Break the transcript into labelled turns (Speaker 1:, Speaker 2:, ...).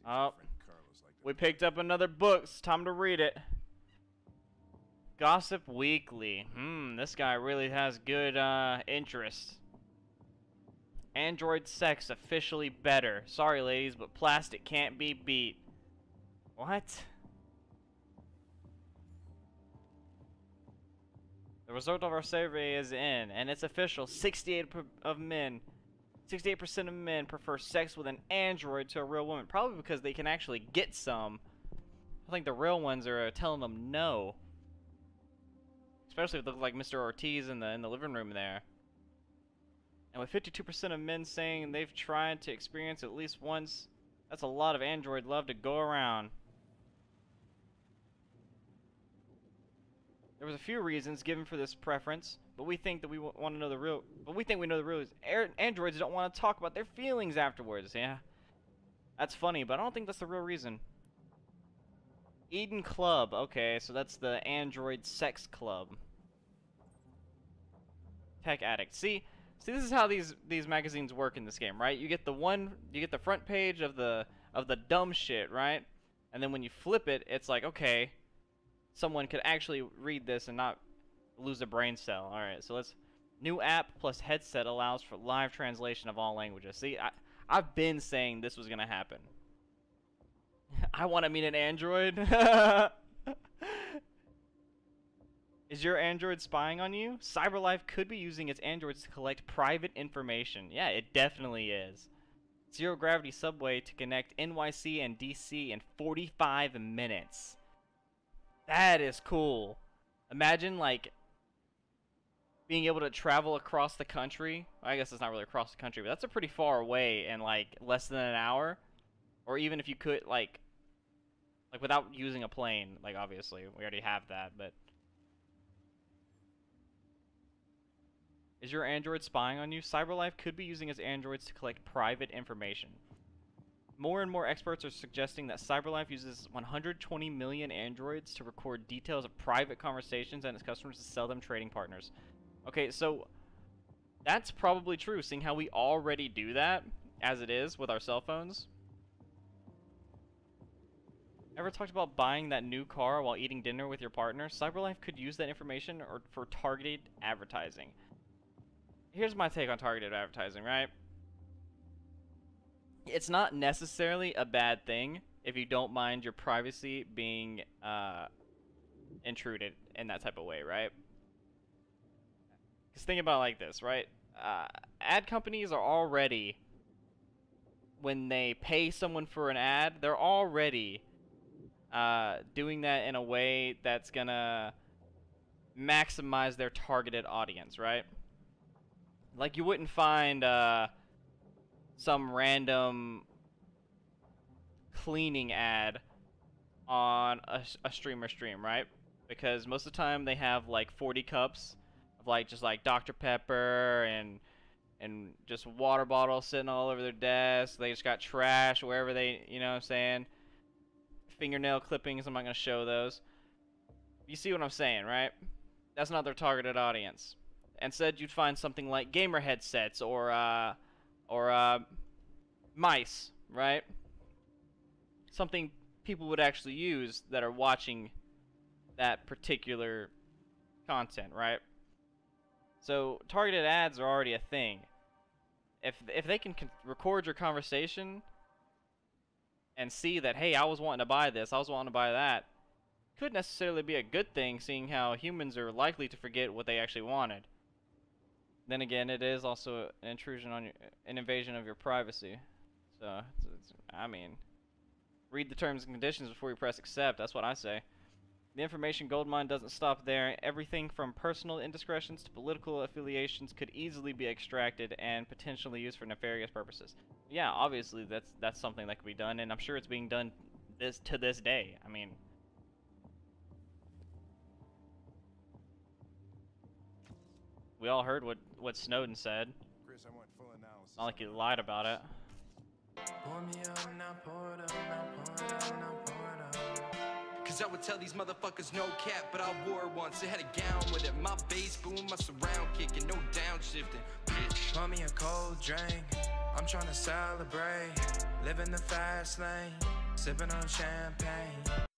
Speaker 1: Oh, we picked up another book. It's time to read it. Gossip Weekly. This guy really has good interest. Android sex officially better. Sorry, ladies, but plastic can't be beat. What? The result of our survey is in, and it's official. 68% of men prefer sex with an android to a real woman. Probably because they can actually get some. I think the real ones are telling them no. Especially if they look like Mr. Ortiz in the living room there. And with 52% of men saying they've tried to experience at least once, that's a lot of android love to go around. There was a few reasons given for this preference, but we think that we want to know the real. But we think we know the real is androids don't want to talk about their feelings afterwards. Yeah, that's funny, but I don't think that's the real reason. Eden Club. Okay, so that's the android sex club. Tech Addict. See, this is how these magazines work in this game, right? You get the front page of the dumb shit, right? And then when you flip it, it's like, okay, someone could actually read this and not lose a brain cell. All right, so new app plus headset allows for live translation of all languages. See, I've been saying this was gonna happen. I want to meet an android. Is your android spying on you? CyberLife could be using its androids to collect private information. Yeah, it definitely is. Zero gravity subway to connect NYC and DC in 45 minutes. That is cool. Imagine, like, being able to travel across the country. I guess it's not really across the country, but that's a pretty far away in, like, less than an hour. Or even if you could, like without using a plane. Like, obviously, we already have that, but... Is your android spying on you? CyberLife could be using its androids to collect private information. More and more experts are suggesting that CyberLife uses 120 million androids to record details of private conversations and its customers to sell them trading partners. Okay, so that's probably true, seeing how we already do that, as it is, with our cell phones. Ever talked about buying that new car while eating dinner with your partner? CyberLife could use that information or for targeted advertising. Here's my take on targeted advertising, right? It's not necessarily a bad thing if you don't mind your privacy being intruded in that type of way, right? Because think about it like this, right? Ad companies are already, when they pay someone for an ad, they're already doing that in a way that's gonna maximize their targeted audience, right? Like, you wouldn't find some random cleaning ad on a streamer stream, right? Because most of the time they have like 40 cups of like just like Dr. Pepper and just water bottles sitting all over their desk. They just got trash wherever they, you know what I'm saying? Fingernail clippings, I'm not gonna show those. You see what I'm saying, right? That's not their targeted audience. Instead, you'd find something like gamer headsets or mice, right? Something people would actually use that are watching that particular content, right? So targeted ads are already a thing. If they can record your conversation and see that, hey, I was wanting to buy this, I was wanting to buy that, could necessarily be a good thing, seeing how humans are likely to forget what they actually wanted. Then again, it is also an intrusion on an invasion of your privacy. So, I mean, read the terms and conditions before you press accept. That's what I say. The information goldmine doesn't stop there. Everything from personal indiscretions to political affiliations could easily be extracted and potentially used for nefarious purposes. Yeah, obviously that's something that could be done, and I'm sure it's being done to this day. I mean, we all heard what Snowden said.
Speaker 2: Chris, I want full analysis.
Speaker 1: Not like he lied about it.
Speaker 3: Cause I would tell these motherfuckers no cap, but I wore it once. It had a gown with it. My bass boom, my surround kicking, no downshifting. Bitch.
Speaker 4: Pour me a cold drink. I'm trying to celebrate. Live in the fast lane.
Speaker 3: sipping on champagne.